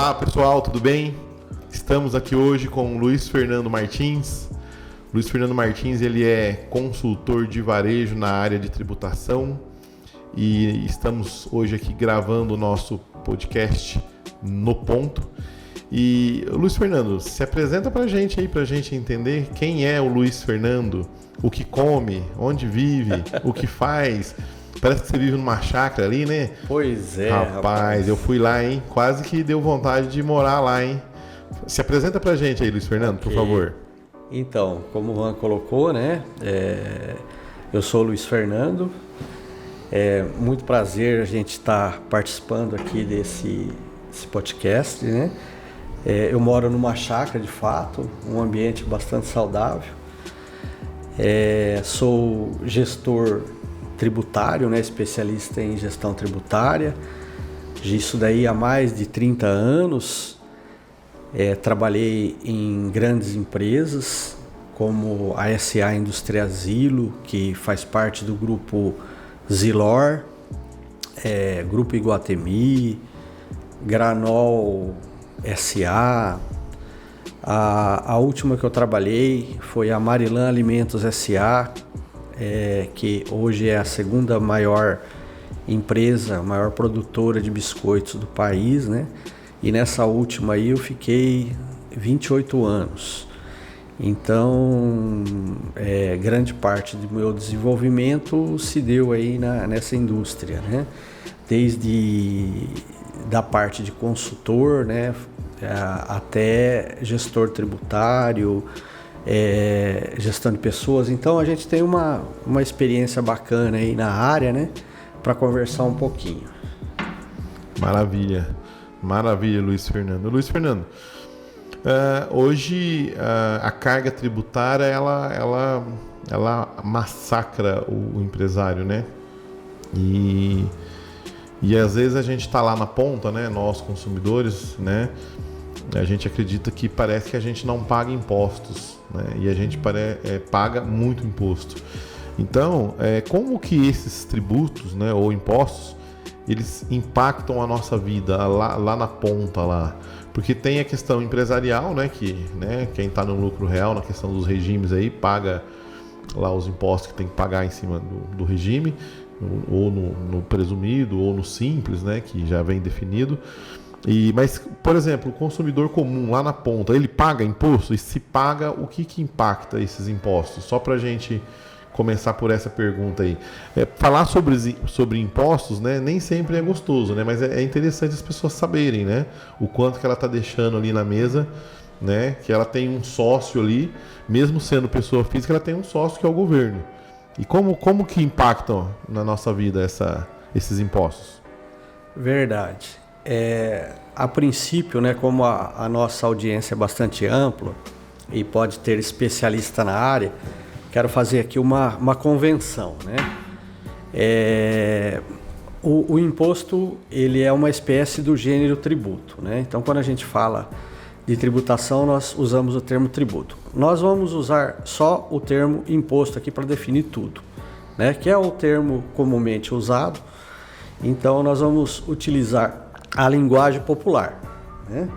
Olá pessoal, tudo bem? Estamos aqui hoje com o Luiz Fernando Martins. Luiz Fernando Martins, ele é consultor de varejo na área de tributação e estamos hoje aqui gravando o nosso podcast No Ponto. E Luiz Fernando, se apresenta pra gente aí, pra gente entender quem é o Luiz Fernando, o que come, onde vive, o que faz. Parece que você vive numa chácara ali, né? Pois é, rapaz. Eu fui lá, hein? Quase que deu vontade de morar lá, hein? Se apresenta pra gente aí, Luiz Fernando, por favor. Então, como o Juan colocou, né? Eu sou o Luiz Fernando. É muito prazer a gente estar participando aqui desse podcast, né? Eu moro numa chácara, de fato, um ambiente bastante saudável. Sou gestor tributário, né? Especialista em gestão tributária. Isso daí há mais de 30 anos. Trabalhei em grandes empresas, como a SA Industriasilo, que faz parte do grupo Zilor, Grupo Iguatemi, Granol SA. A última que eu trabalhei foi a Marilã Alimentos SA, que hoje é a segunda maior empresa, maior produtora de biscoitos do país, né? E nessa última aí eu fiquei 28 anos. Então, grande parte do meu desenvolvimento se deu aí nessa indústria, né? Desde da parte de consultor, né? Até gestor tributário, gestão de pessoas. Então a gente tem uma experiência bacana aí na área, né? Para conversar um pouquinho. Maravilha, Luiz Fernando. Luiz Fernando, hoje a carga tributária ela massacra o empresário, né? E às vezes a gente está lá na ponta, né? Nós consumidores, né? A gente acredita que parece que a gente não paga impostos, né? E a gente paga muito imposto. Então, como que esses tributos, né, ou impostos, eles impactam a nossa vida lá na ponta lá? Porque tem a questão empresarial, né, quem está no lucro real, na questão dos regimes aí, paga lá os impostos que tem que pagar em cima do regime, ou no presumido, ou no simples, né, que já vem definido. Mas, por exemplo, o consumidor comum lá na ponta, ele paga imposto? E se paga, o que impacta esses impostos? Só para a gente começar por essa pergunta aí. Falar sobre impostos, né, nem sempre é gostoso, né, mas é interessante as pessoas saberem, né, o quanto que ela está deixando ali na mesa, né, que ela tem um sócio ali, mesmo sendo pessoa física, ela tem um sócio que é o governo. E como que impactam na nossa vida esses impostos? Verdade. A princípio, né, como a nossa audiência é bastante ampla e pode ter especialista na área, quero fazer aqui uma convenção, né? O imposto, ele é uma espécie do gênero tributo, né? Então, quando a gente fala de tributação, nós usamos o termo tributo. Nós vamos usar só o termo imposto aqui para definir tudo, né? Que é o termo comumente usado. Então, nós vamos utilizar a linguagem popular, né?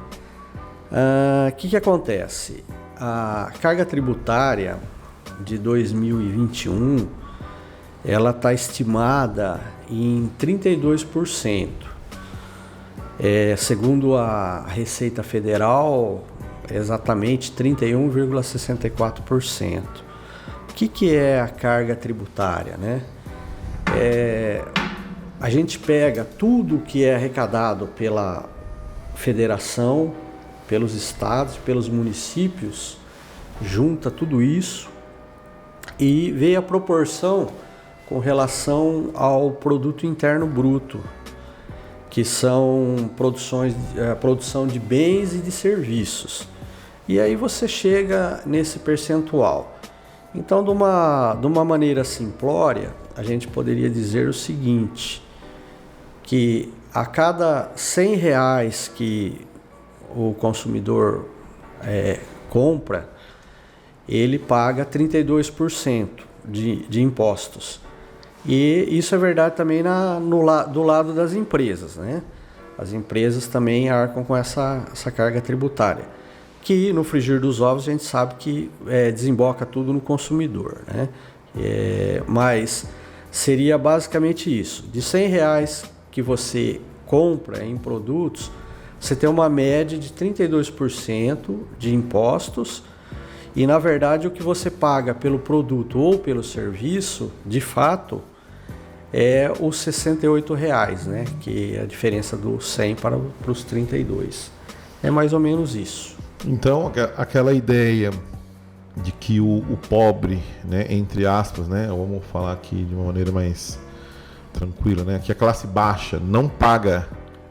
Que acontece? A carga tributária de 2021, ela está estimada em 32%. Segundo a Receita Federal, exatamente 31,64%. O que é a carga tributária, né? A gente pega tudo que é arrecadado pela federação, pelos estados, pelos municípios, junta tudo isso e vê a proporção com relação ao produto interno bruto, que são produção de bens e de serviços. E aí você chega nesse percentual. Então, de uma maneira simplória, a gente poderia dizer o seguinte, que a cada R$100 que o consumidor compra, ele paga 32% de impostos. E isso é verdade também do lado das empresas, né? as empresas também arcam com essa carga tributária, que no frigir dos ovos a gente sabe que desemboca tudo no consumidor, né? Mas seria basicamente isso, de R$100 que você compra em produtos, você tem uma média de 32% de impostos e, na verdade, o que você paga pelo produto ou pelo serviço, de fato, é os R$68, né? Que é a diferença do 100 para os 32. É mais ou menos isso. Então, aquela ideia de que o pobre, né, entre aspas, né, vamos falar aqui de uma maneira mais tranquila, né, que a classe baixa não paga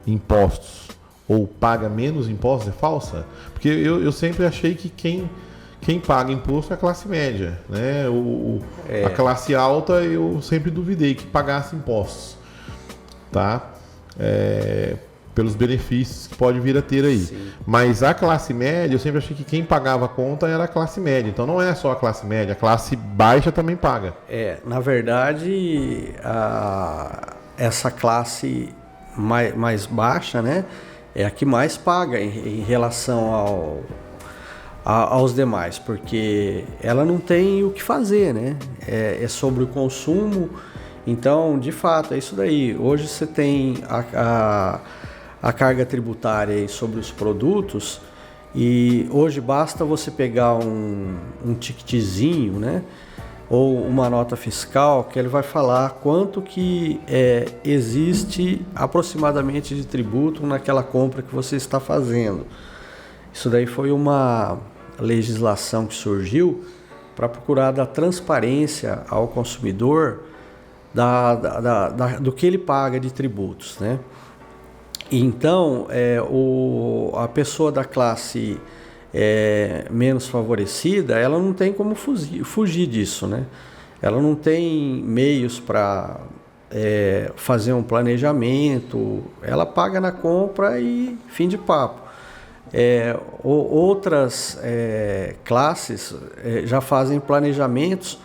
impostos ou paga menos impostos é falsa? Porque eu sempre achei que quem paga imposto é a classe média, né? A classe alta eu sempre duvidei que pagasse impostos, tá? Pelos benefícios que pode vir a ter aí. Sim. Mas a classe média, eu sempre achei que quem pagava a conta era a classe média. Então não é só a classe média, a classe baixa também paga. Na verdade, essa classe mais baixa, né, é a que mais paga em relação aos demais, porque ela não tem o que fazer, né? É sobre o consumo. Então, de fato, é isso daí. Hoje você tem a carga tributária aí sobre os produtos e hoje basta você pegar um ticketzinho, né? Ou uma nota fiscal que ele vai falar quanto que existe aproximadamente de tributo naquela compra que você está fazendo. Isso daí foi uma legislação que surgiu para procurar dar transparência ao consumidor do que ele paga de tributos, né? Então, a pessoa da classe menos favorecida, ela não tem como fugir disso, né? Ela não tem meios para fazer um planejamento, ela paga na compra e fim de papo. Outras classes já fazem planejamentos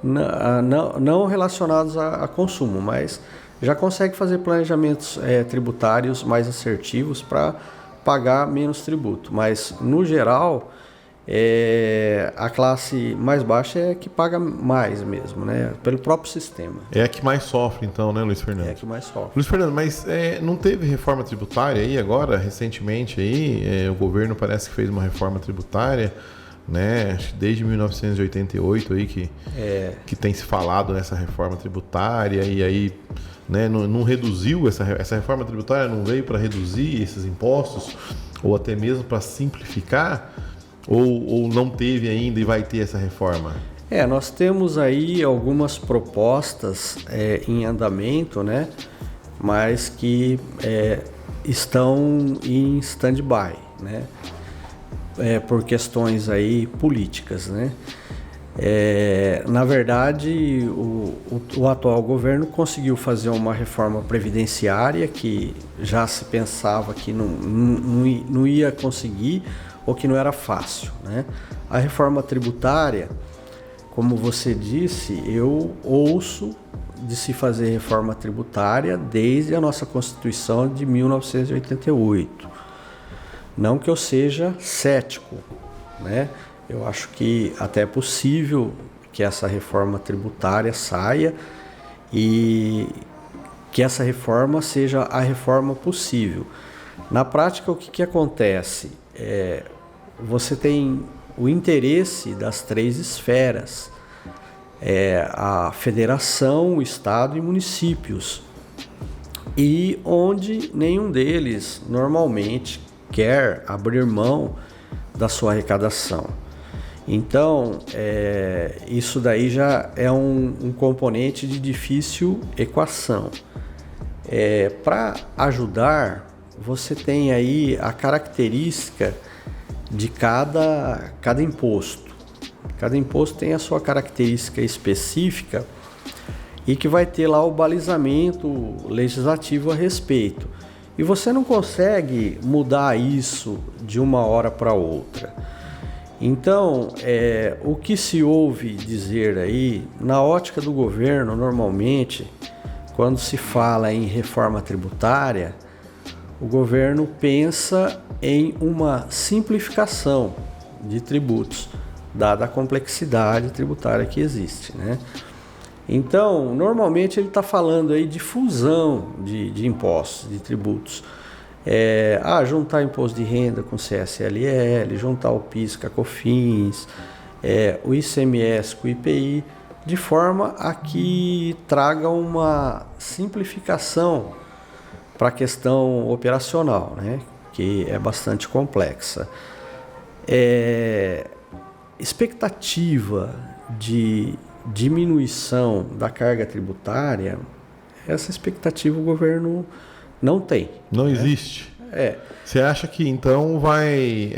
não relacionados a consumo, mas já consegue fazer planejamentos tributários mais assertivos para pagar menos tributo. Mas, no geral, a classe mais baixa é a que paga mais mesmo, né? Pelo próprio sistema. É a que mais sofre, então, né, Luiz Fernando? É a que mais sofre. Luiz Fernando, mas não teve reforma tributária aí agora, recentemente aí? O governo parece que fez uma reforma tributária, né? Desde 1988 aí que tem se falado nessa reforma tributária e aí, né, não reduziu essa reforma tributária, não veio para reduzir esses impostos ou até mesmo para simplificar, ou não teve ainda e vai ter essa reforma? Nós temos aí algumas propostas em andamento, né, mas que estão em stand-by, né, por questões aí políticas, né. Na verdade, o atual governo conseguiu fazer uma reforma previdenciária que já se pensava que não ia conseguir ou que não era fácil, né? A reforma tributária, como você disse, eu ouço de se fazer reforma tributária desde a nossa Constituição de 1988. Não que eu seja cético, né? Eu acho que até é possível que essa reforma tributária saia e que essa reforma seja a reforma possível. Na prática, o que acontece? Você tem o interesse das três esferas, a federação, o estado e municípios, e onde nenhum deles normalmente quer abrir mão da sua arrecadação. Então, isso daí já é um componente de difícil equação. Para ajudar, você tem aí a característica de cada imposto. Cada imposto tem a sua característica específica e que vai ter lá o balizamento legislativo a respeito. E você não consegue mudar isso de uma hora para outra. Então, o que se ouve dizer aí, na ótica do governo, normalmente, quando se fala em reforma tributária, o governo pensa em uma simplificação de tributos, dada a complexidade tributária que existe, né? Então, normalmente ele está falando aí de fusão de impostos, de tributos. Juntar imposto de renda com CSLL, juntar o PIS com a COFINS, o ICMS com o IPI, de forma a que traga uma simplificação para a questão operacional, né? Que é bastante complexa. Expectativa de diminuição da carga tributária, essa expectativa o governo não tem. Não existe? Você acha que então vai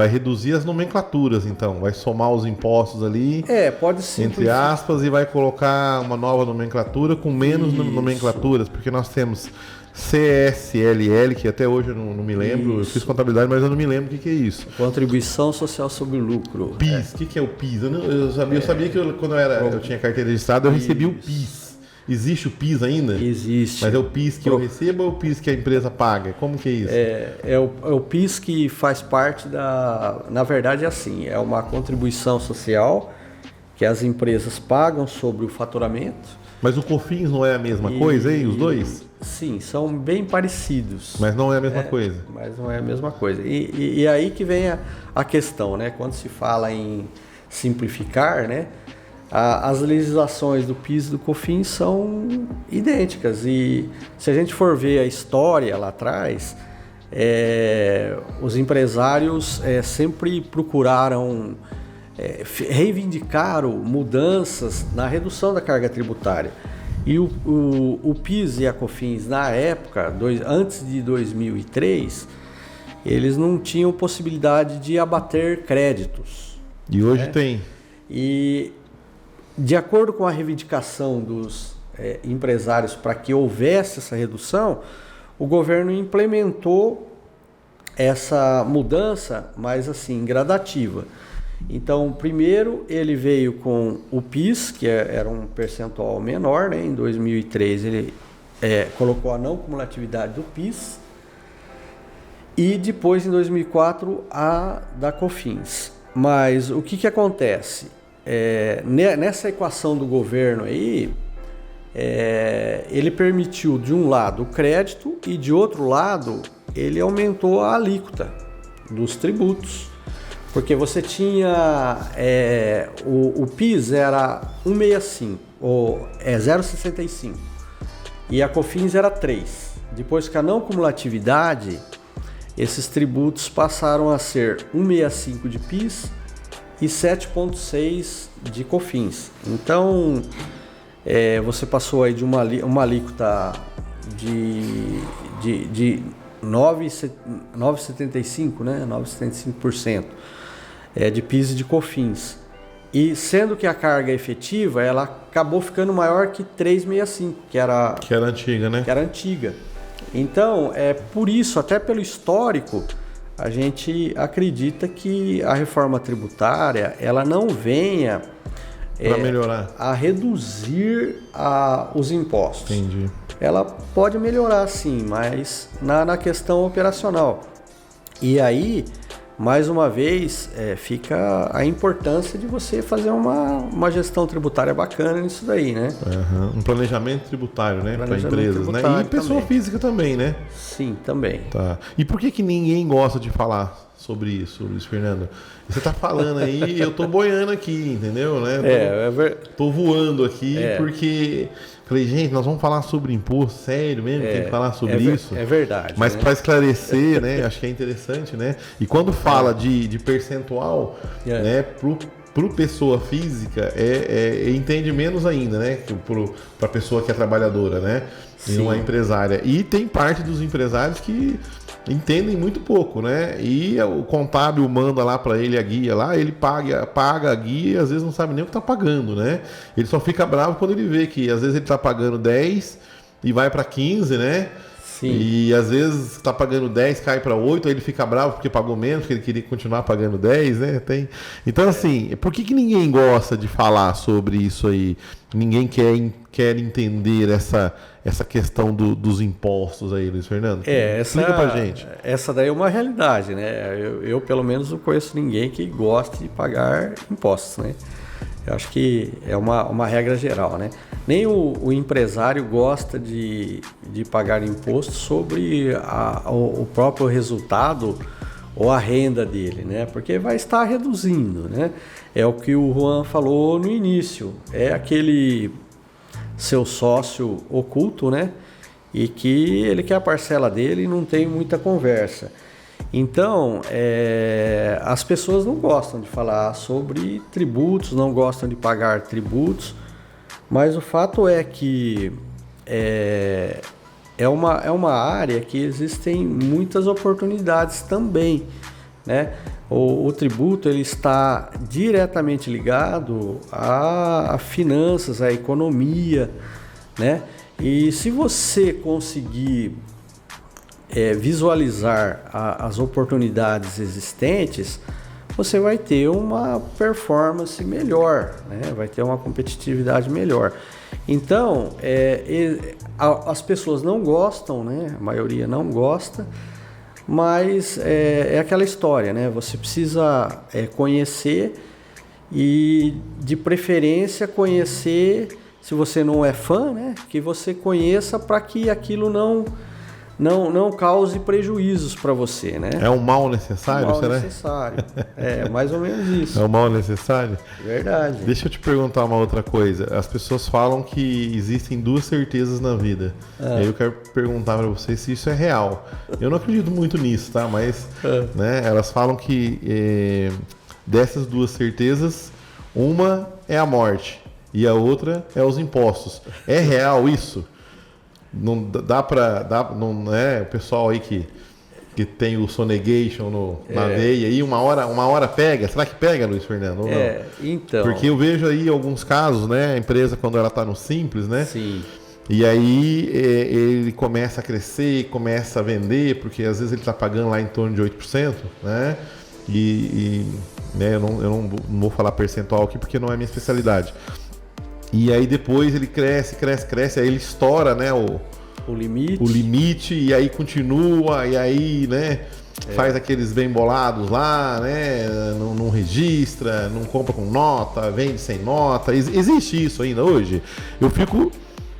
reduzir as nomenclaturas, então? Vai somar os impostos ali, pode simplificar. entre aspas, e vai colocar uma nova nomenclatura com menos nomenclaturas, porque nós temos CSLL, que até hoje eu não me lembro, eu fiz contabilidade, mas eu não me lembro o que é isso. Contribuição Social sobre o Lucro. PIS, o que é o PIS? Eu sabia que quando eu tinha carteira registrada, eu recebi o PIS. Existe o PIS ainda? Existe. Mas é o PIS que eu recebo ou é o PIS que a empresa paga? Como que é isso? É o PIS que faz parte da... Na verdade é assim, é uma contribuição social que as empresas pagam sobre o faturamento. Mas o COFINS não é a mesma coisa, hein? Os dois? Sim, são bem parecidos. Mas não é a mesma coisa. Mas não é a mesma coisa. E aí que vem a questão, né? Quando se fala em simplificar, né? As legislações do PIS e do COFINS são idênticas. E se a gente for ver a história lá atrás, os empresários sempre procuraram reivindicaram mudanças na redução da carga tributária. E o PIS e a COFINS, na época, antes de 2003, eles não tinham possibilidade de abater créditos. E hoje tem. E, de acordo com a reivindicação dos empresários para que houvesse essa redução, o governo implementou essa mudança, mas assim, gradativa. Então, primeiro ele veio com o PIS, que era um percentual menor, né? Em 2003 ele colocou a não cumulatividade do PIS e depois em 2004 a da COFINS. Mas o que acontece? Nessa equação do governo aí, ele permitiu de um lado o crédito e de outro lado ele aumentou a alíquota dos tributos. Porque você tinha o PIS era 1,65 ou 0,65 e a COFINS era 3. Depois que a não cumulatividade, esses tributos passaram a ser 1,65 de PIS e 7,6 de COFINS. Então você passou aí de uma alíquota de 9,75, né? 9,75%. De PIS e de COFINS. E sendo que a carga efetiva, ela acabou ficando maior que 3,65, que era antiga, né? Que era antiga. Então, por isso, até pelo histórico, a gente acredita que a reforma tributária, ela não venha para melhorar, a reduzir os impostos. Entendi. Ela pode melhorar, sim, mas na questão operacional. E aí, mais uma vez, fica a importância de você fazer uma gestão tributária bacana nisso daí, né? Um planejamento tributário, né? Para empresas, né? E pessoa física também, né? Sim, também. Tá. E por que ninguém gosta de falar sobre isso, Luiz Fernando? Você tá falando aí, eu tô boiando aqui, entendeu? Né? Tô voando aqui porque... Falei, gente, nós vamos falar sobre imposto, sério mesmo? Tem que falar sobre isso? É verdade. Mas né? para esclarecer, né? Acho que é interessante, né? E quando fala de percentual, né? Pro pessoa física, entende menos ainda, né? Para pessoa que é trabalhadora, né? E não é empresária. E tem parte dos empresários que entendem muito pouco, né? E o contábil manda lá para ele a guia lá, ele paga a guia e às vezes não sabe nem o que tá pagando, né? Ele só fica bravo quando ele vê que às vezes ele tá pagando 10 e vai para 15, né? Sim. E às vezes tá pagando 10, cai para 8, aí ele fica bravo porque pagou menos, porque ele queria continuar pagando 10, né? Então, assim, por que ninguém gosta de falar sobre isso aí? Ninguém quer entender essa questão dos impostos aí, Luiz Fernando? Explica pra gente. Essa daí é uma realidade, né? Eu, pelo menos, não conheço ninguém que goste de pagar impostos, né? Eu acho que é uma regra geral, né? Nem o empresário gosta de pagar imposto sobre o próprio resultado ou a renda dele, né? Porque vai estar reduzindo, né? É o que o Juan falou no início. É aquele seu sócio oculto, né? E que ele quer a parcela dele e não tem muita conversa. Então, as pessoas não gostam de falar sobre tributos, não gostam de pagar tributos, mas o fato é que é uma área que existem muitas oportunidades também, né? O tributo ele está diretamente ligado a finanças, à economia, né? E se você conseguir visualizar as oportunidades existentes, você vai ter uma performance melhor, né? Vai ter uma competitividade melhor. Então, as pessoas não gostam, né? A maioria não gosta, mas é aquela história, né? Você precisa conhecer e, de preferência, conhecer, se você não é fã, né? Que você conheça para que aquilo não cause prejuízos para você, né? É um mal necessário, será? Necessário. É mais ou menos isso. É um mal necessário? Verdade. Deixa eu te perguntar uma outra coisa. As pessoas falam que existem duas certezas na vida. Aí eu quero perguntar para vocês se isso é real. Eu não acredito muito nisso, tá? Mas né, elas falam que dessas duas certezas, uma é a morte e a outra é os impostos. É real isso? Não dá pra. Não é o pessoal aí que tem o sonegation na veia aí, uma hora pega. Será que pega, Luiz Fernando? Ou não? Então. Porque eu vejo aí alguns casos, né? A empresa, quando ela tá no simples, né? Sim. E aí ele começa a crescer, começa a vender, porque às vezes ele tá pagando lá em torno de 8%, né? Né, eu não vou falar percentual aqui porque não é minha especialidade. E aí depois ele cresce, aí ele estoura, né, o limite, e aí continua, e aí, né, faz aqueles bem bolados lá, né, não registra, não compra com nota, vende sem nota. Existe isso ainda hoje?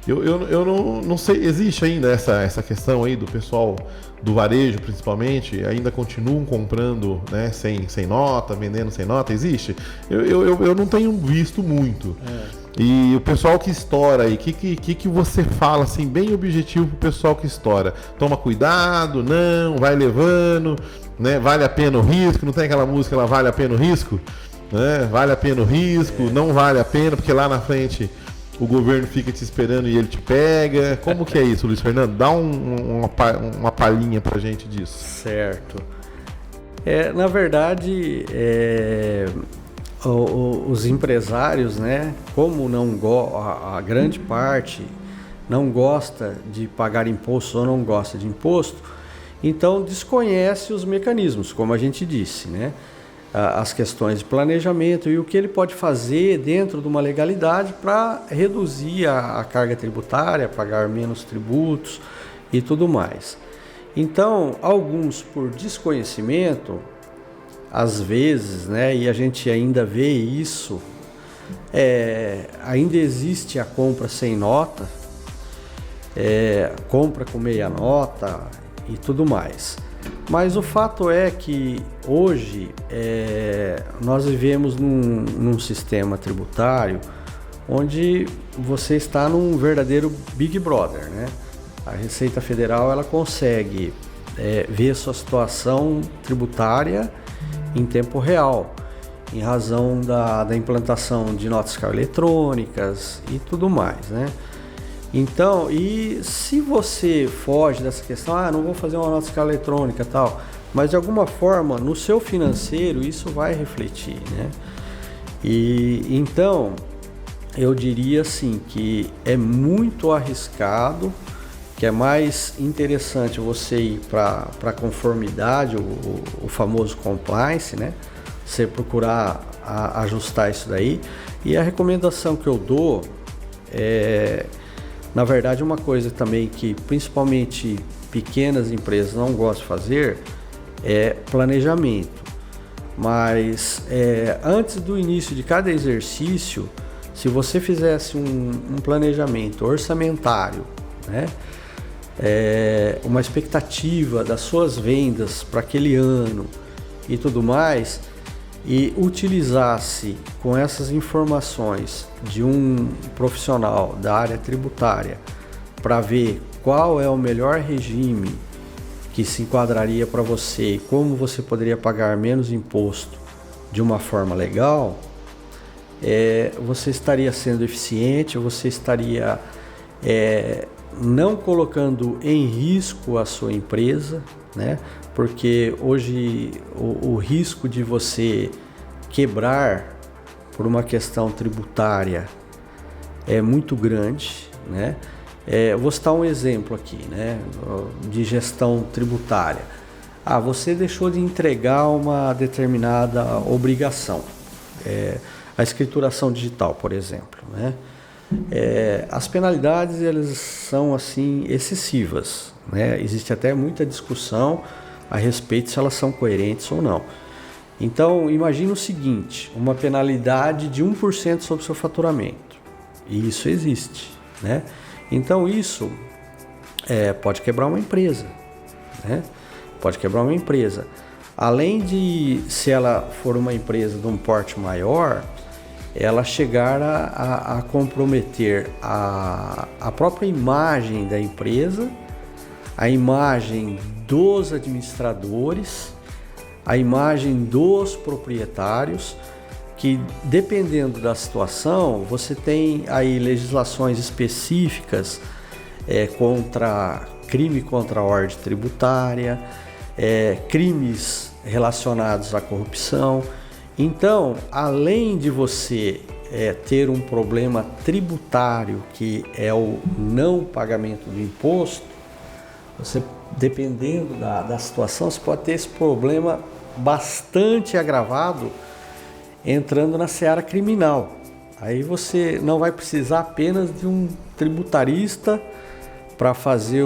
Eu não sei, existe ainda essa questão aí do pessoal do varejo, principalmente, ainda continuam comprando, né, sem nota, vendendo sem nota? Existe? Eu não tenho visto muito. E o pessoal que estoura aí, o que você fala, assim, bem objetivo pro pessoal que estoura? Toma cuidado, não, vai levando, né? Vale a pena o risco? Não tem aquela música lá, vale a pena o risco? Né? Vale a pena o risco, não vale a pena, porque lá na frente o governo fica te esperando e ele te pega. Como que é isso, Luiz Fernando? Dá uma palhinha pra gente disso. Certo. Na verdade, os empresários, né, como a grande parte não gosta de pagar imposto ou não gosta de imposto, então desconhece os mecanismos, como a gente disse, né, as questões de planejamento e o que ele pode fazer dentro de uma legalidade para reduzir a carga tributária, pagar menos tributos e tudo mais. Então, alguns por desconhecimento, às vezes, né, e a gente ainda vê isso, ainda existe a compra sem nota, compra com meia nota e tudo mais. Mas o fato é que hoje nós vivemos num sistema tributário onde você está num verdadeiro Big Brother, né? A Receita Federal ela consegue ver sua situação tributária em tempo real, em razão da implantação de notas fiscais eletrônicas e tudo mais, né? Então, e se você foge dessa questão, não vou fazer uma nota fiscal eletrônica e tal, mas de alguma forma no seu financeiro isso vai refletir, né? E então eu diria assim que é muito arriscado que é mais interessante você ir para conformidade, o famoso compliance, né? Você procurar ajustar isso daí. E a recomendação que eu dou na verdade, uma coisa também que principalmente pequenas empresas não gostam de fazer é planejamento. Mas antes do início de cada exercício, se você fizesse um planejamento orçamentário, né? Uma expectativa das suas vendas para aquele ano e tudo mais, e utilizasse com essas informações de um profissional da área tributária para ver qual é o melhor regime que se enquadraria para você e como você poderia pagar menos imposto de uma forma legal, você estaria sendo eficiente, você estaria não colocando em risco a sua empresa, né? Porque hoje o risco de você quebrar por uma questão tributária é muito grande, né? Vou citar um exemplo aqui, né? De gestão tributária. Você deixou de entregar uma determinada obrigação, a escrituração digital, por exemplo, né? As penalidades elas são assim excessivas, né? Existe até muita discussão a respeito se elas são coerentes ou não. Então imagine o seguinte, uma penalidade de 1% sobre o seu faturamento, e isso existe, né? Então isso pode quebrar uma empresa, né? Pode quebrar uma empresa. Além de, se ela for uma empresa de um porte maior, ela chegar a comprometer a própria imagem da empresa, a imagem dos administradores, a imagem dos proprietários, que dependendo da situação, você tem aí legislações específicas contra crime contra a ordem tributária, crimes relacionados à corrupção. Então, além de você ter um problema tributário, que é o não pagamento do imposto, você, dependendo da situação, você pode ter esse problema bastante agravado entrando na seara criminal. Aí você não vai precisar apenas de um tributarista para fazer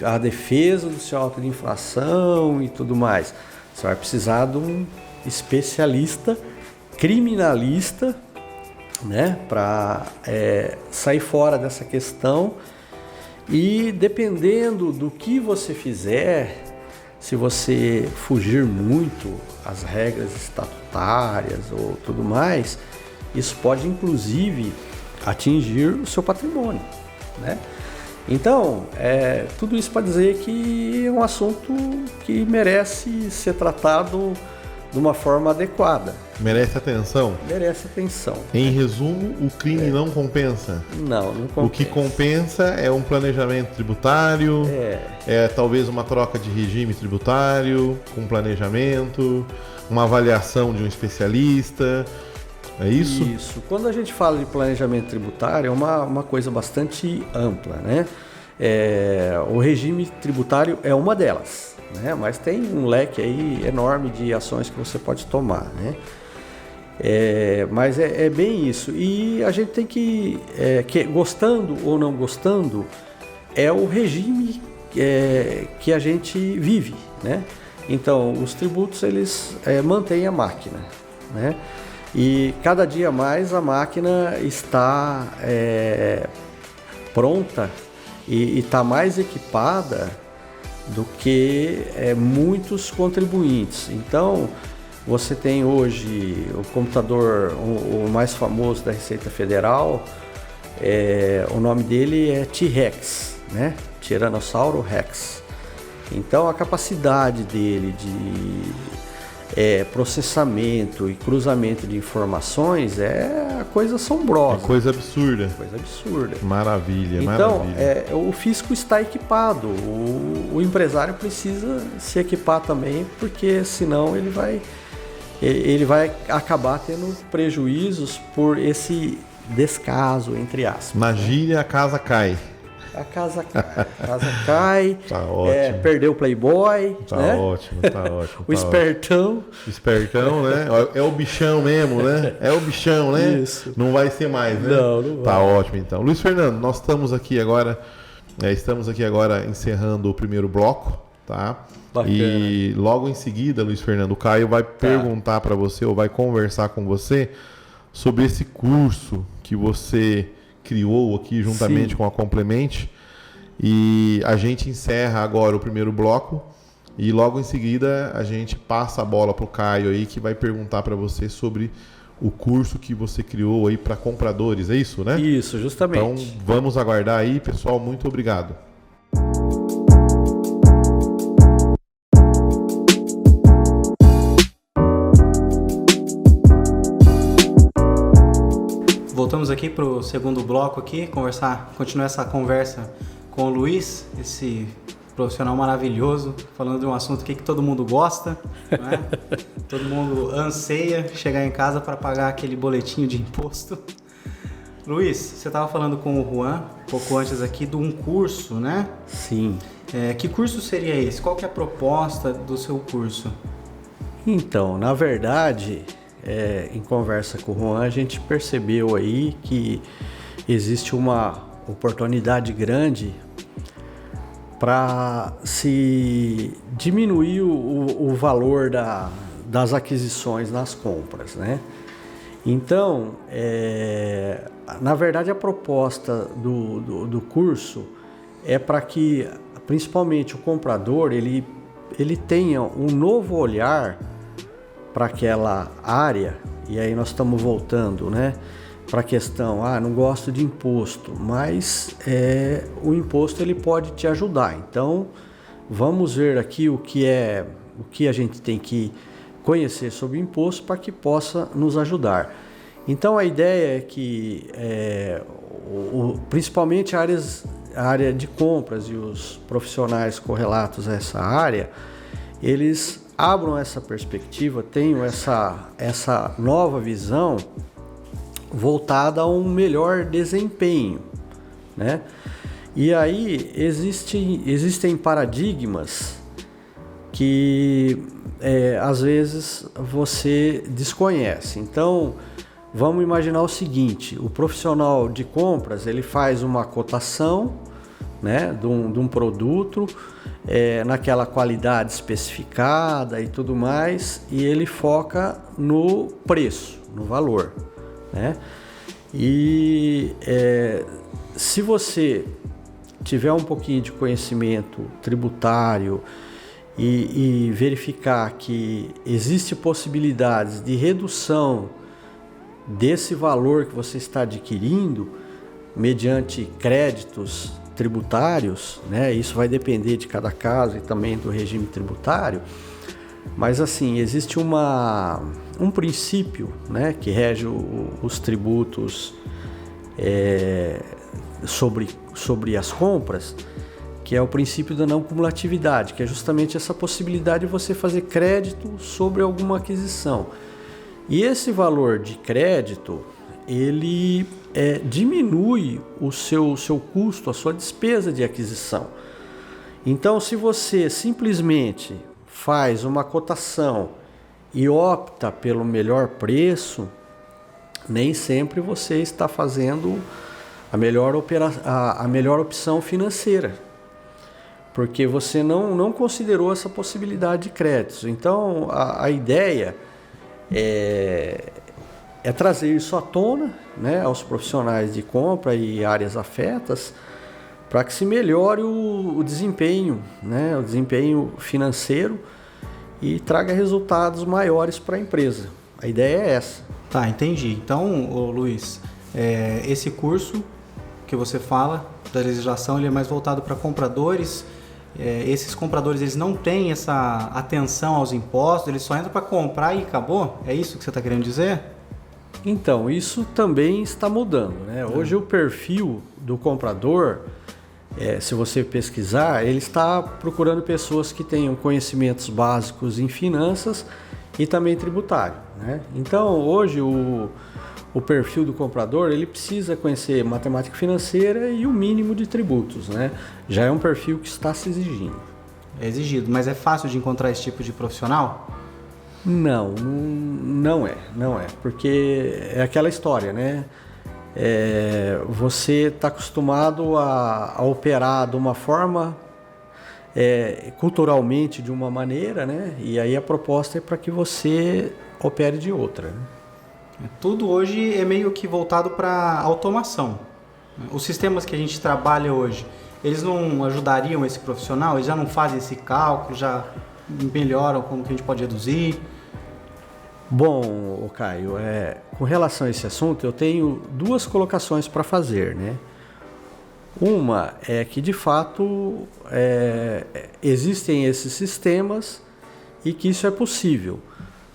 a defesa do seu auto de infração e tudo mais. Você vai precisar de um especialista criminalista, né, para sair fora dessa questão. E dependendo do que você fizer, se você fugir muito às regras estatutárias ou tudo mais, isso pode inclusive atingir o seu patrimônio, né? Então, tudo isso para dizer que é um assunto que merece ser tratado de uma forma adequada. Merece atenção? Merece atenção. Em resumo, o crime não compensa? Não compensa. O que compensa é um planejamento tributário, talvez uma troca de regime tributário com planejamento, uma avaliação de um especialista. É isso? Isso. Quando a gente fala de planejamento tributário, é uma coisa bastante ampla, né? O regime tributário é uma delas, né? Mas tem um leque aí enorme de ações que você pode tomar, né? Mas é bem isso. E a gente tem que gostando ou não gostando, é o regime que a gente vive, né? Então, os tributos, eles mantêm a máquina, né? E cada dia mais a máquina está pronta e está mais equipada do que muitos contribuintes. Então, você tem hoje o computador, o mais famoso da Receita Federal, o nome dele é T-Rex, né? Tiranossauro Rex. Então, a capacidade dele de processamento e cruzamento de informações é coisa assombrosa. É coisa absurda. Coisa absurda. Maravilha, então, maravilha. O fisco está equipado. O empresário precisa se equipar também, porque senão ele vai acabar tendo prejuízos por esse descaso, entre aspas. Na gíria, a casa cai. a casa cai, Tá ótimo. Perdeu o Playboy, Tá né? ótimo, tá ótimo. O espertão. Espertão, né? É o bichão mesmo, né? É o bichão, né? Isso. Não vai ser mais, né? Não Tá vai. ótimo, então. Luiz Fernando, nós estamos aqui agora encerrando o primeiro bloco, tá? Bacana. E logo em seguida, Luiz Fernando, o Caio vai perguntar para você, ou vai conversar com você sobre esse curso que você criou aqui juntamente Sim. com a Complemente. E a gente encerra agora o primeiro bloco e logo em seguida a gente passa a bola pro Caio aí, que vai perguntar para você sobre o curso que você criou aí para compradores, é isso, né? Isso, justamente. Então vamos aguardar aí, pessoal. Muito obrigado. Voltamos aqui para o segundo bloco aqui, continuar essa conversa com o Luiz, esse profissional maravilhoso, falando de um assunto que todo mundo gosta, né? Todo mundo anseia chegar em casa para pagar aquele boletinho de imposto. Luiz, você estava falando com o Juan, um pouco antes aqui, de um curso, né? Sim. Que curso seria esse? Qual que é a proposta do seu curso? Então, na verdade, em conversa com o Juan, a gente percebeu aí que existe uma oportunidade grande para se diminuir o valor das aquisições nas compras, né? Então, na verdade, a proposta do curso é para que, principalmente, o comprador ele tenha um novo olhar para aquela área. E aí nós estamos voltando, né, para a questão, não gosto de imposto, mas o imposto ele pode te ajudar. Então, vamos ver aqui o que a gente tem que conhecer sobre imposto para que possa nos ajudar. Então, a ideia é que, principalmente a área de compras e os profissionais correlatos a essa área, eles abram essa perspectiva, tenham essa nova visão voltada a um melhor desempenho, né? E aí existem paradigmas que às vezes você desconhece. Então, vamos imaginar o seguinte: o profissional de compras ele faz uma cotação, né, de um produto naquela qualidade especificada e tudo mais, e ele foca no preço, no valor, né? E se você tiver um pouquinho de conhecimento tributário e verificar que existe possibilidades de redução desse valor que você está adquirindo mediante créditos tributários, né? Isso vai depender de cada caso e também do regime tributário, mas assim, existe um princípio, né, que rege os tributos sobre as compras, que é o princípio da não cumulatividade, que é justamente essa possibilidade de você fazer crédito sobre alguma aquisição. E esse valor de crédito, ele diminui o seu custo, a sua despesa de aquisição. Então, se você simplesmente faz uma cotação e opta pelo melhor preço, nem sempre você está fazendo a melhor opção financeira, porque você não considerou essa possibilidade de créditos. Então, a ideia é trazer isso à tona, né, aos profissionais de compra e áreas afetas, para que se melhore o desempenho, né, o desempenho financeiro e traga resultados maiores para a empresa. A ideia é essa. Tá, entendi. Então, Luiz, esse curso que você fala da legislação, ele é mais voltado para compradores. Esses compradores, eles não têm essa atenção aos impostos, eles só entram para comprar e acabou? É isso que você está querendo dizer? Então, isso também está mudando, né? Hoje o perfil do comprador, se você pesquisar, ele está procurando pessoas que tenham conhecimentos básicos em finanças e também tributário, né? Então, hoje o o perfil do comprador, ele precisa conhecer matemática financeira e o mínimo de tributos, né? Já é um perfil que está se exigindo. É exigido, mas é fácil de encontrar esse tipo de profissional? Não é, porque é aquela história, né? Você está acostumado a operar de uma forma, culturalmente de uma maneira, né? E aí a proposta é para que você opere de outra, né? Tudo hoje é meio que voltado para automação. Os sistemas que a gente trabalha hoje, eles não ajudariam esse profissional? Eles já não fazem esse cálculo, já melhoram como que a gente pode reduzir? Bom, Caio, com relação a esse assunto, eu tenho duas colocações para fazer, né? Uma é que, de fato, existem esses sistemas e que isso é possível.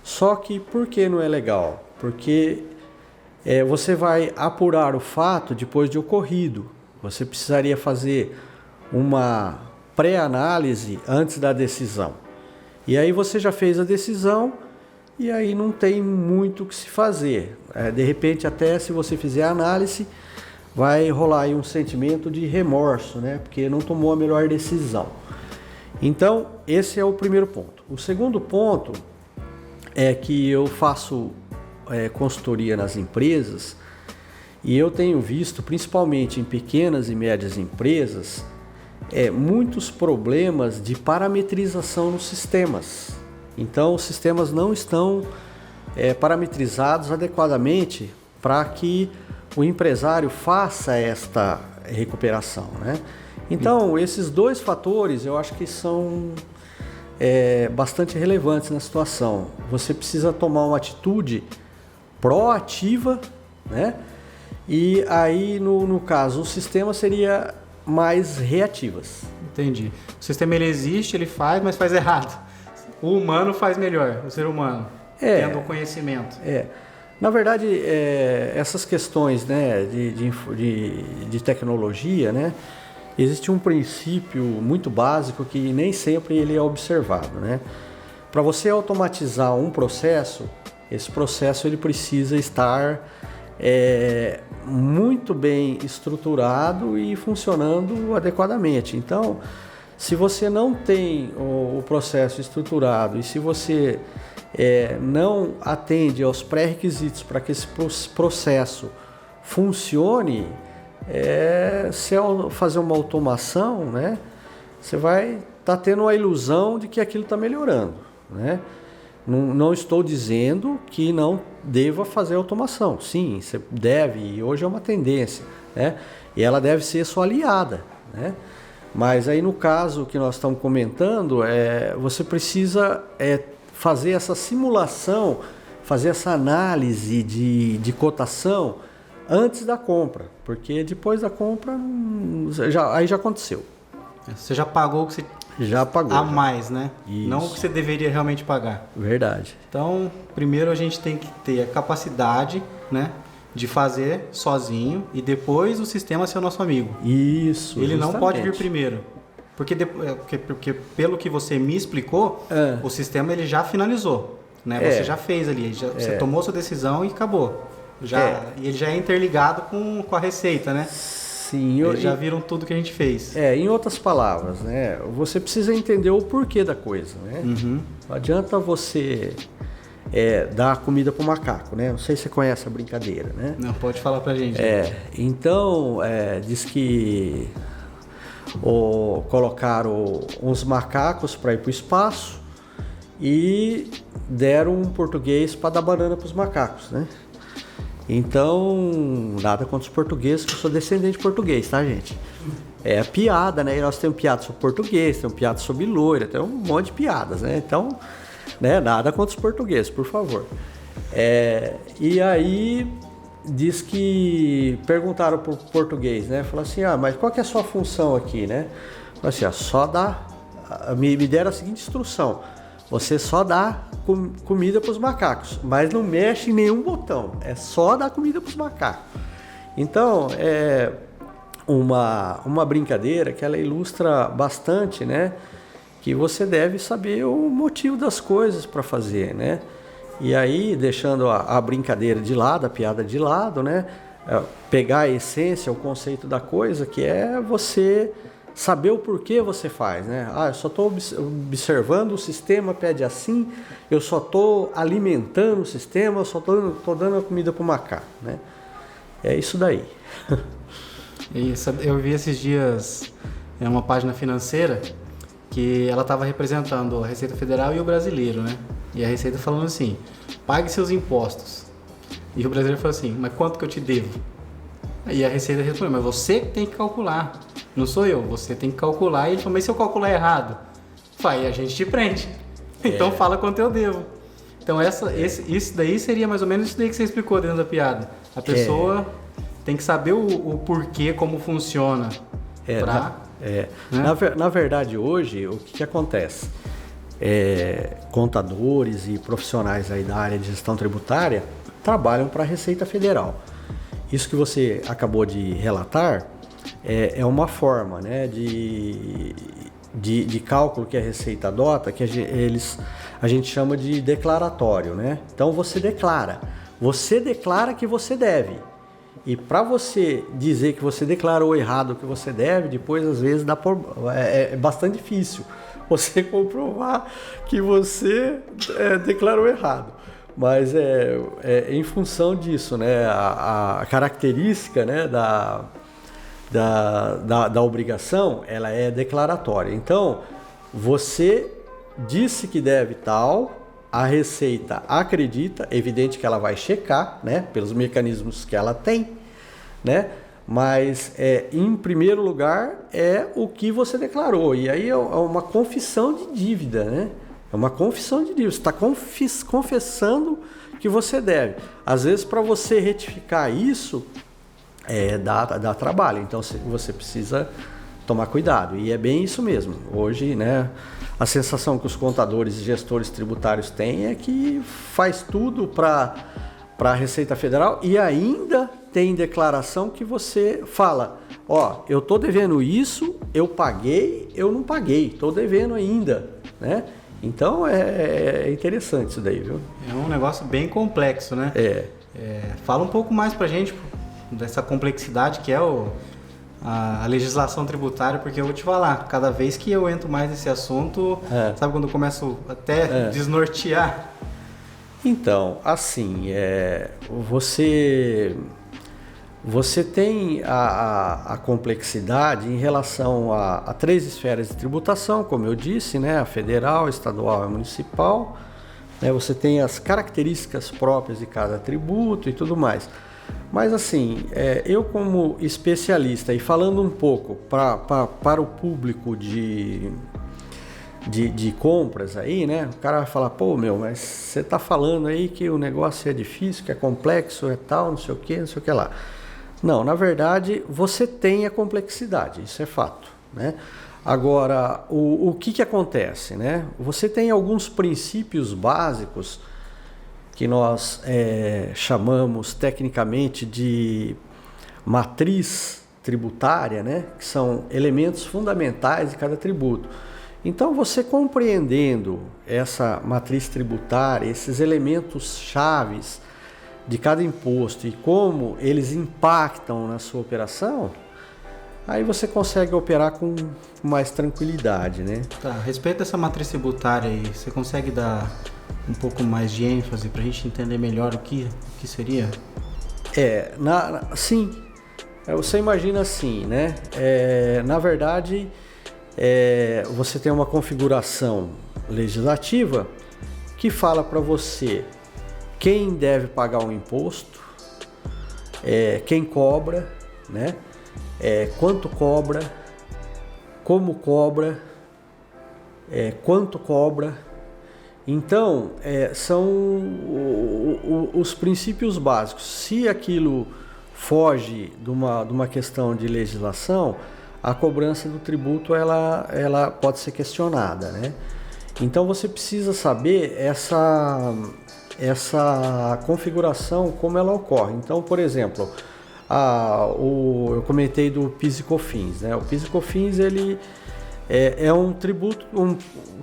Só que por que não é legal? Porque você vai apurar o fato depois de ocorrido. Você precisaria fazer uma pré-análise antes da decisão. E aí você já fez a decisão e aí não tem muito o que se fazer. De repente, até se você fizer a análise, vai rolar aí um sentimento de remorso, né? Porque não tomou a melhor decisão. Então, esse é o primeiro ponto. O segundo ponto é que eu faço consultoria nas empresas e eu tenho visto, principalmente em pequenas e médias empresas, muitos problemas de parametrização nos sistemas. Então, os sistemas não estão parametrizados adequadamente para que o empresário faça esta recuperação, né? Então, esses dois fatores eu acho que são bastante relevantes na situação. Você precisa tomar uma atitude proativa, né? E aí, no caso, o sistema seria mais reativas. Entendi. O sistema ele existe, ele faz, mas faz errado. O humano faz melhor, o ser humano, tendo o conhecimento. Na verdade, essas questões, né, de tecnologia, né, existe um princípio muito básico que nem sempre ele é observado, né? Para você automatizar um processo, esse processo ele precisa estar muito bem estruturado e funcionando adequadamente. Então, se você não tem o processo estruturado e se você não atende aos pré-requisitos para que esse processo funcione, se fazer uma automação, né, você vai estar tendo a ilusão de que aquilo está melhorando, né? Não estou dizendo que não deva fazer automação. Sim, você deve, e hoje é uma tendência, né? E ela deve ser sua aliada, né? Mas aí no caso que nós estamos comentando, você precisa fazer essa simulação, fazer essa análise de cotação antes da compra, porque depois da compra aí já aconteceu. Você já pagou o que você já pagou a mais, né? Isso. Não o que você deveria realmente pagar. Verdade. Então, primeiro a gente tem que ter a capacidade, né, de fazer sozinho e depois o sistema ser o nosso amigo. Isso. Ele justamente. não pode vir primeiro. Porque pelo que você me explicou, o sistema ele já finalizou, né? Você já fez ali, você tomou sua decisão e acabou. E ele já é interligado com a receita, né? Sim. Eles já viram tudo que a gente fez. Em outras palavras, né? Você precisa entender o porquê da coisa, né? Uhum. Não adianta você dar comida para o macaco, né? Não sei se você conhece a brincadeira, né? Não, pode falar pra gente. Então, diz que colocaram uns macacos para ir para o espaço e deram um português para dar banana para os macacos, né? Então, nada contra os portugueses, que eu sou descendente de português, tá, gente? É piada, né? E nós temos piada sobre português, temos piada sobre loira, tem um monte de piadas, né? Então, né? Nada contra os portugueses, por favor. E aí, diz que perguntaram pro português, né? Falaram assim, mas qual que é a sua função aqui, né? Falaram assim, só dá... Me deram a seguinte instrução. Você só dá comida para os macacos, mas não mexe em nenhum botão. É só dar comida para os macacos. Então, é uma brincadeira que ela ilustra bastante, né? Que você deve saber o motivo das coisas para fazer, né? E aí, deixando a brincadeira de lado, a piada de lado, né? Pegar a essência, o conceito da coisa, que é você saber o porquê você faz, né? Eu só estou observando, o sistema pede assim, eu só estou alimentando o sistema, eu só estou dando a comida para o macaco, né? É isso daí. Eu vi esses dias uma página financeira que ela estava representando a Receita Federal e o brasileiro, né? E a Receita falando assim, pague seus impostos. E o brasileiro falou assim, mas quanto que eu te devo? E a Receita respondeu, mas você tem que calcular, não sou eu, você tem que calcular. E ele falou, mas se eu calcular errado? Aí a gente te prende. Então fala quanto eu devo. Então isso daí seria mais ou menos isso daí que você explicou dentro da piada. A pessoa tem que saber o porquê, como funciona. Né? Na verdade, hoje, o que acontece? Contadores e profissionais aí da área de gestão tributária trabalham para a Receita Federal. Isso que você acabou de relatar é uma forma, né, de cálculo que a Receita adota, que a gente chama de declaratório, né? Então você declara que você deve. E para você dizer que você declarou errado o que você deve, depois às vezes é bastante difícil você comprovar que você declarou errado. Mas em função disso, né, a característica, né, da obrigação, ela é declaratória. Então, você disse que deve tal, a Receita acredita, evidente que ela vai checar, né, pelos mecanismos que ela tem, né, mas em primeiro lugar é o que você declarou. E aí é uma confissão de dívida, né? É uma confissão de dívida. Você está confessando que você deve. Às vezes, para você retificar isso, dá trabalho. Então, você precisa tomar cuidado. E é bem isso mesmo. Hoje, né, a sensação que os contadores e gestores tributários têm é que faz tudo para a Receita Federal e ainda tem declaração que você fala, eu estou devendo isso, eu paguei, eu não paguei, estou devendo ainda, né? Então é interessante isso daí, viu? É um negócio bem complexo, né? Fala um pouco mais pra gente dessa complexidade que é a legislação tributária, porque eu vou te falar, cada vez que eu entro mais nesse assunto, sabe quando eu começo até desnortear? Então, assim, você tem a complexidade em relação a 3 esferas de tributação, como eu disse, né? A federal, estadual e municipal. Né? Você tem as características próprias de cada tributo e tudo mais. Mas assim, eu como especialista e falando um pouco para o público de compras aí, né? O cara vai falar, mas você tá falando aí que o negócio é difícil, que é complexo, é tal, não sei o que lá. Não, na verdade, você tem a complexidade, isso é fato, né? Agora, o que acontece, né? Você tem alguns princípios básicos que nós chamamos tecnicamente de matriz tributária, né? Que são elementos fundamentais de cada tributo. Então, você compreendendo essa matriz tributária, esses elementos chaves de cada imposto e como eles impactam na sua operação, aí você consegue operar com mais tranquilidade, né? Tá, a respeito dessa matriz tributária aí, você consegue dar um pouco mais de ênfase para a gente entender melhor o que seria? Sim, você imagina assim, né? Na verdade, você tem uma configuração legislativa que fala para você quem deve pagar o imposto, quem cobra, né? Quanto cobra, como cobra, quanto cobra. Então, são os princípios básicos. Se aquilo foge de uma questão de legislação, a cobrança do tributo ela pode ser questionada, né? Então, você precisa saber essa configuração, como ela ocorre. Então, por exemplo, eu comentei do PIS e COFINS, né? O PIS e COFINS, ele é um tributo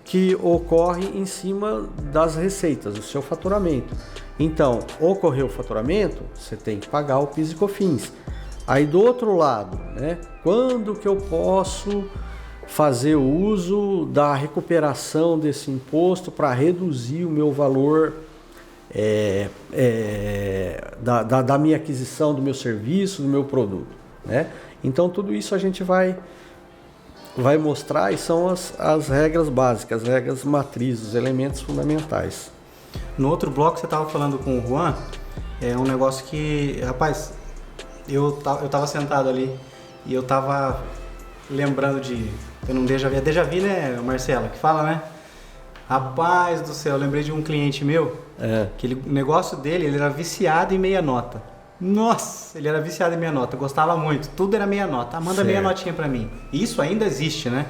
que ocorre em cima das receitas, do seu faturamento. Então, ocorreu o faturamento, você tem que pagar o PIS e COFINS. Aí do outro lado, né, quando que eu posso fazer uso da recuperação desse imposto para reduzir o meu valor da minha aquisição, do meu serviço, do meu produto, né? Então tudo isso a gente vai mostrar e são as regras básicas, as regras matrizes, os elementos fundamentais. No outro bloco você estava falando com o Juan, é um negócio que, rapaz, eu tava sentado ali e eu tava lembrando de, eu não déjà vu, né, Marcela, que fala, né? Rapaz do céu, eu lembrei de um cliente meu, que o negócio dele, ele era viciado em meia nota. Nossa, ele era viciado em meia nota, gostava muito, tudo era meia nota. Manda meia notinha pra mim. Isso ainda existe, né?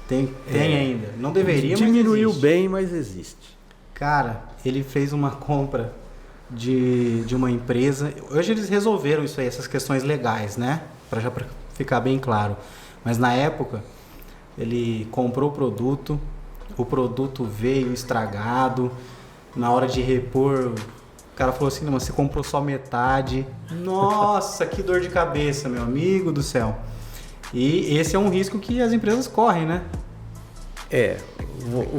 Tem ainda. Não deveria, diminuiu mas existe. Bem, mas existe. Cara, ele fez uma compra de uma empresa. Hoje eles resolveram isso aí, essas questões legais, né? Pra ficar bem claro. Mas na época, ele comprou o produto veio estragado. Na hora de repor, o cara falou assim, não, você comprou só metade. Nossa, que dor de cabeça, meu amigo do céu. E esse é um risco que as empresas correm, né?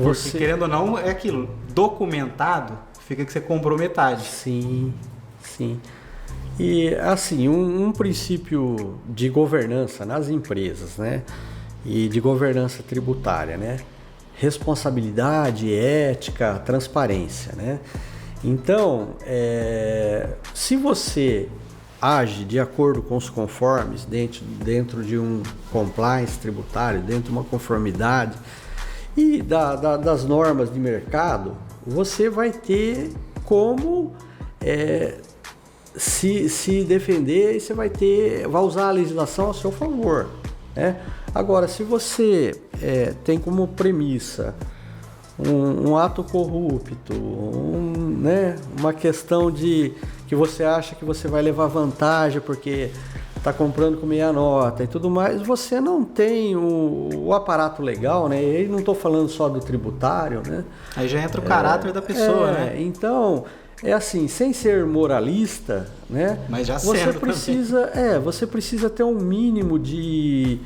Porque querendo ou não, é aquilo, documentado, fica que você comprou metade. Sim. E assim, um princípio de governança nas empresas, né? E de governança tributária, né? Responsabilidade, ética, transparência, né? Então, se você age de acordo com os conformes dentro de um compliance tributário, dentro de uma conformidade e das normas de mercado, você vai ter como se defender e você vai usar a legislação a seu favor, né? Agora, se você tem como premissa um ato corrupto, né, uma questão de que você acha que você vai levar vantagem porque está comprando com meia nota e tudo mais, você não tem o aparato legal, né? E aí não estou falando só do tributário, né? Aí já entra o caráter da pessoa, né? Então, assim, sem ser moralista, né? Mas já você sendo precisa, você precisa ter um mínimo de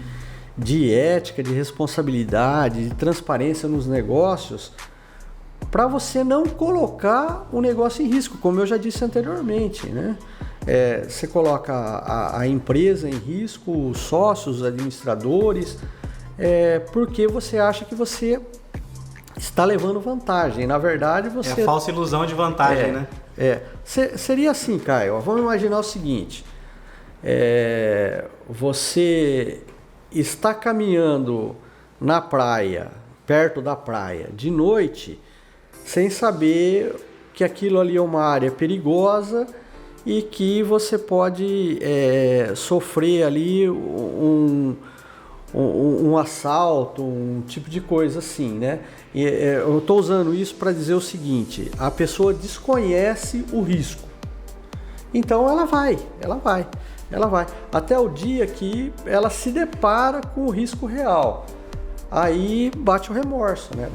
ética, de responsabilidade, de transparência nos negócios, para você não colocar o negócio em risco, como eu já disse anteriormente, né? Você coloca a empresa em risco, os sócios, os administradores, porque você acha que você está levando vantagem. Na verdade, você... É a falsa ilusão de vantagem, né? Seria assim, Caio, vamos imaginar o seguinte, você está caminhando na praia, perto da praia, de noite, sem saber que aquilo ali é uma área perigosa e que você pode sofrer ali um assalto, um tipo de coisa assim, né? Eu estou usando isso para dizer o seguinte, a pessoa desconhece o risco, então ela vai. Até o dia que ela se depara com o risco real. Aí bate o remorso, né?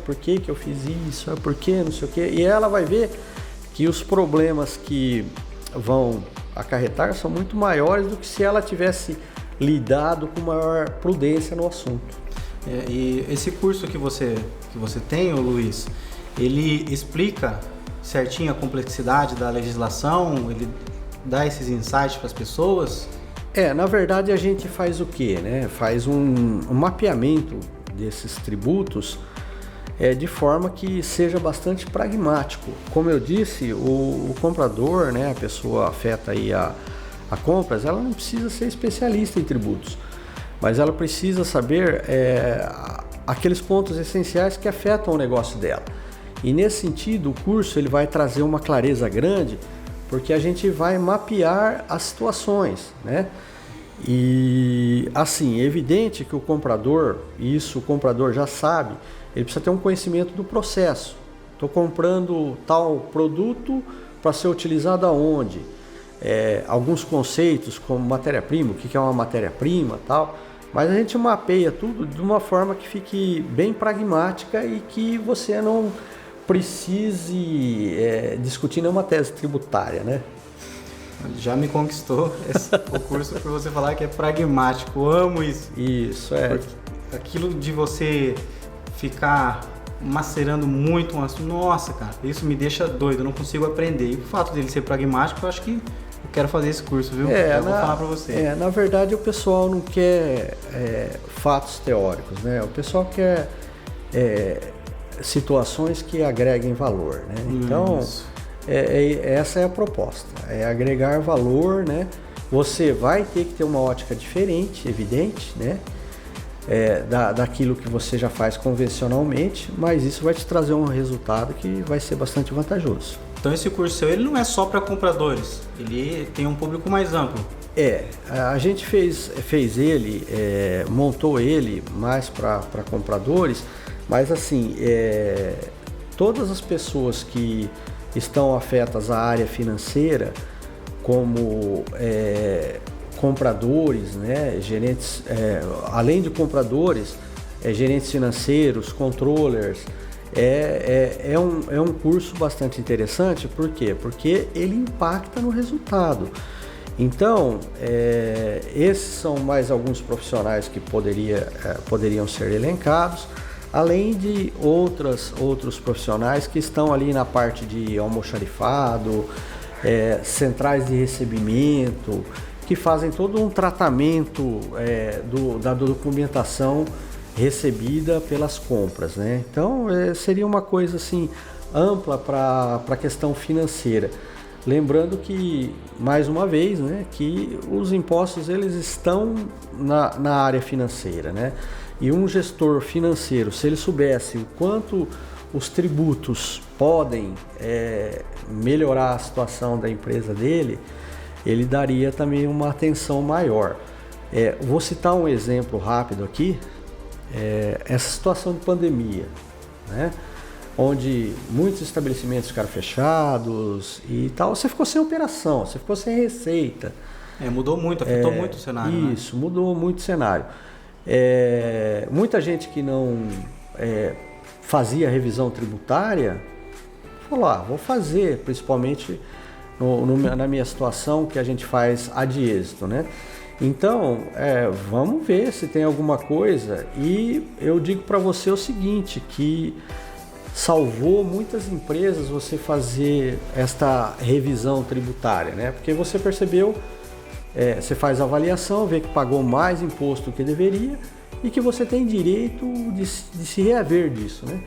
Por que eu fiz isso? Por que não sei o quê? E ela vai ver que os problemas que vão acarretar são muito maiores do que se ela tivesse lidado com maior prudência no assunto. E esse curso que você tem, Luiz, ele explica certinho a complexidade da legislação, ele dá esses insights para as pessoas? Na verdade a gente faz o quê, né? Faz um mapeamento desses tributos de forma que seja bastante pragmático. Como eu disse, o comprador, né, a pessoa afeta aí a compras, ela não precisa ser especialista em tributos, mas ela precisa saber aqueles pontos essenciais que afetam o negócio dela. E nesse sentido, o curso ele vai trazer uma clareza grande, porque a gente vai mapear as situações, né? E assim, é evidente que o comprador, isso o comprador já sabe, ele precisa ter um conhecimento do processo. Estou comprando tal produto para ser utilizado aonde? Alguns conceitos como matéria-prima, o que é uma matéria-prima, tal. Mas a gente mapeia tudo de uma forma que fique bem pragmática e que você não precise discutir nenhuma tese tributária, né? Já me conquistou o curso por você falar que é pragmático. Eu amo isso. Isso, é. Porque aquilo de você ficar macerando muito um assunto, nossa, cara, isso me deixa doido, eu não consigo aprender. E o fato dele ser pragmático, eu acho que eu quero fazer esse curso, viu? Eu vou falar pra você. Na verdade, o pessoal não quer fatos teóricos, né? O pessoal quer situações que agreguem valor, né? Então, essa é a proposta, é agregar valor, né? Você vai ter que ter uma ótica diferente, evidente, né? Daquilo que você já faz convencionalmente, mas isso vai te trazer um resultado que vai ser bastante vantajoso. Então esse curso seu, ele não é só para compradores, ele tem um público mais amplo. A gente fez ele, montou ele mais para compradores, mas assim, todas as pessoas que estão afetas à área financeira, como compradores, né, gerentes, além de compradores, gerentes financeiros, controllers, é um curso bastante interessante. Por quê? Porque ele impacta no resultado. Então, esses são mais alguns profissionais que poderiam ser elencados, além de outros profissionais que estão ali na parte de almoxarifado, centrais de recebimento, que fazem todo um tratamento da documentação recebida pelas compras, né? Então, seria uma coisa assim ampla para a questão financeira. Lembrando que, mais uma vez, né, que os impostos eles estão na área financeira, né? E um gestor financeiro, se ele soubesse o quanto os tributos podem melhorar a situação da empresa dele, ele daria também uma atenção maior. Vou citar um exemplo rápido aqui, essa situação de pandemia, né? Onde muitos estabelecimentos ficaram fechados e tal, você ficou sem operação, você ficou sem receita. Mudou muito, afetou muito o cenário. Isso, né? Mudou muito o cenário. Muita gente que não fazia revisão tributária falou, vou fazer, principalmente na minha situação que a gente faz ad êxito, né? Então, vamos ver se tem alguma coisa. E eu digo para você o seguinte, que salvou muitas empresas você fazer esta revisão tributária, né? Porque você percebeu, você faz a avaliação, vê que pagou mais imposto do que deveria e que você tem direito de se reaver disso, né?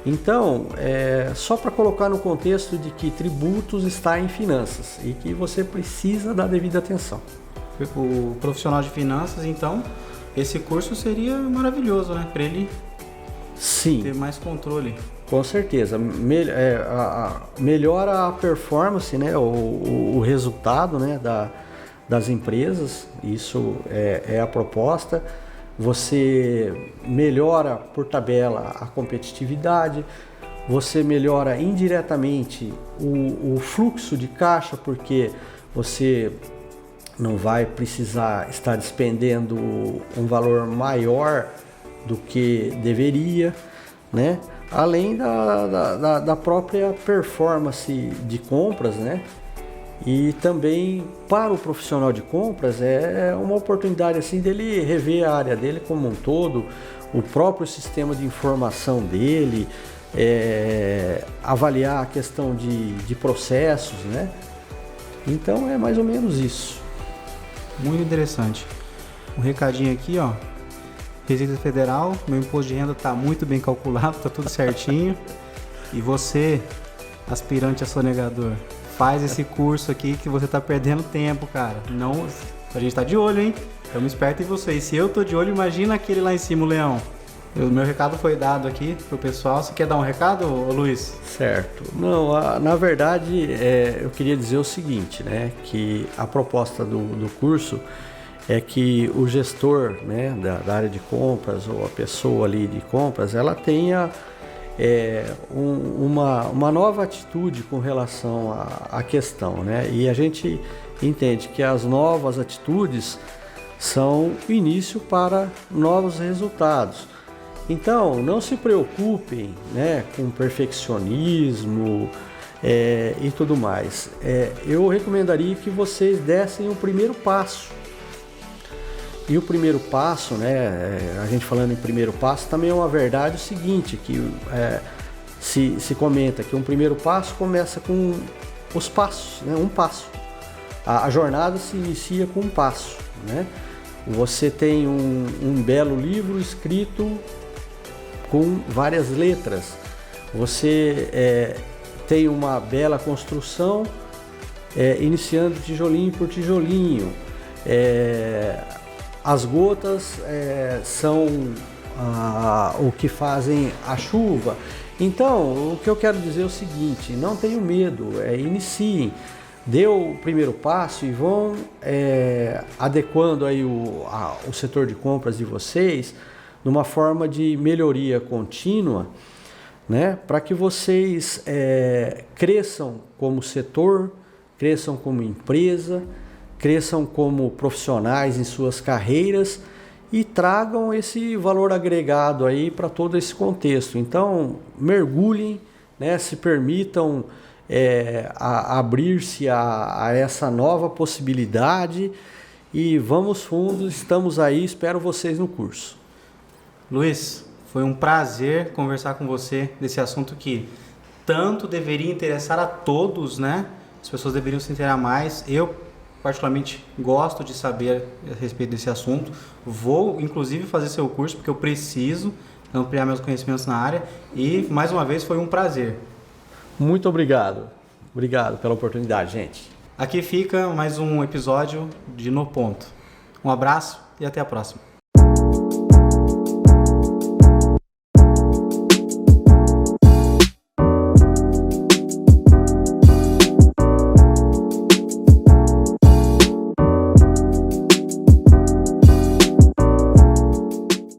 Então, só para colocar no contexto de que tributos está em finanças e que você precisa dar devida atenção. O profissional de finanças, então, esse curso seria maravilhoso, né? Para ele ter mais controle. Com certeza. Melhora a performance, né? O resultado, né? das empresas. Isso é a proposta. Você melhora por tabela a competitividade, você melhora indiretamente o fluxo de caixa, porque você não vai precisar estar despendendo um valor maior do que deveria, né? Além da própria performance de compras, né? E também para o profissional de compras é uma oportunidade assim dele rever a área dele como um todo, o próprio sistema de informação dele, avaliar a questão de processos, né? Então é mais ou menos isso. Muito interessante. Um recadinho aqui, ó. Receita Federal, meu imposto de renda está muito bem calculado, está tudo certinho. E você, aspirante a sonegador, faz esse curso aqui que você está perdendo tempo, cara. Não, a gente está de olho, hein? Estamos espertos em você. E se eu tô de olho, imagina aquele lá em cima, o Leão. O meu recado foi dado aqui pro pessoal. Você quer dar um recado, Luiz? Certo. Não, na verdade, eu queria dizer o seguinte, né? Que a proposta do curso é que o gestor, né, da área de compras ou a pessoa ali de compras, ela tenha uma nova atitude com relação à questão, né? E a gente entende que as novas atitudes são o início para novos resultados. Então, não se preocupem, né, com perfeccionismo e tudo mais. Eu recomendaria que vocês dessem o primeiro passo. E o primeiro passo, né, a gente falando em primeiro passo, também é uma verdade o seguinte, que se comenta que um primeiro passo começa com os passos, né, um passo. A jornada se inicia com um passo, né? Você tem um belo livro escrito com várias letras. Você tem uma bela construção iniciando tijolinho por tijolinho. As gotas são o que fazem a chuva. Então, o que eu quero dizer é o seguinte, não tenham medo, iniciem, dê o primeiro passo e vão adequando aí o setor de compras de vocês numa forma de melhoria contínua, né, para que vocês cresçam como setor, cresçam como empresa, cresçam como profissionais em suas carreiras e tragam esse valor agregado aí para todo esse contexto. Então, mergulhem, né, se permitam abrir-se a essa nova possibilidade e vamos fundo, estamos aí, espero vocês no curso. Luiz, foi um prazer conversar com você desse assunto que tanto deveria interessar a todos, né? As pessoas deveriam se inteirar mais. Eu, particularmente, gosto de saber a respeito desse assunto. Vou, inclusive, fazer seu curso, porque eu preciso ampliar meus conhecimentos na área. E, mais uma vez, foi um prazer. Muito obrigado. Obrigado pela oportunidade, gente. Aqui fica mais um episódio de No Ponto. Um abraço e até a próxima.